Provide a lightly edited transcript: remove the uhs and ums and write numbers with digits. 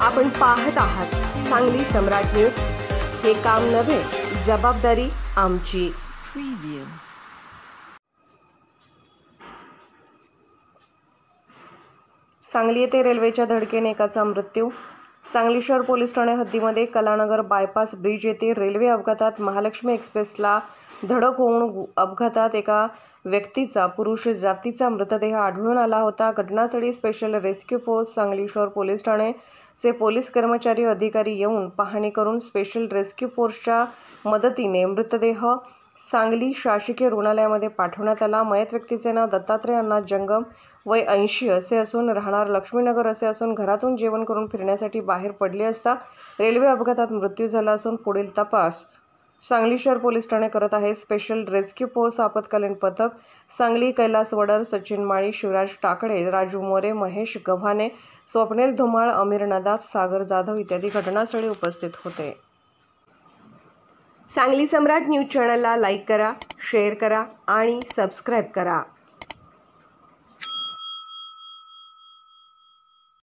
आपण पाहत आहात सांगली सम्राट न्यूज। हे काम नव्हे, जबाबदारी आमची। सांगली येथे रेल्वेच्या धडकेने एकाचा मृत्यू। सांगली शहर पोलीस ठाणे हद्दीमध्ये कलानगर बायपास ब्रिज येथे रेल्वे अपघातात महालक्ष्मी एक्सप्रेसला धडक होऊन अपघातात एका व्यक्तीचा पुरुष जातीचा मृतदेह आढळून आला होता। घटनास्थळी स्पेशल रेस्क्यू फोर्स सांगली शहर पोलीस ठाणेचे पोलीस कर्मचारी अधिकारी येऊन पाहणी करून स्पेशल रेस्क्यू फोर्सच्या मदतीने मृतदेह सांगली शासकीय रुग्णालयामध्ये पाठवण्यात आला। मयत व्यक्तीचे नाव दत्तात्रय अण्णा जंगम, वय 80 असे असून राहणार लक्ष्मीनगर असे असून घरातून जेवण करून फिरण्यासाठी बाहेर पडले असता रेल्वे अपघातात मृत्यू झाला असून पुढील तपास सांगली शहर पोलीस ठाणे करत आहे। स्पेशल रेस्क्यू फोर्स आपत्कालीन पथक सांगली कैलास वडर, सचिन माळी, शिवराज टाकडे, राजू मोरे, महेश गव्हाणे, स्वप्नील धुमाळ, अमीर नदाब, सागर जाधव इत्यादी घटनास्थळी उपस्थित होते। सांगली सम्राट न्यूज चॅनलला लाईक करा, शेअर करा आणि सबस्क्राईब करा।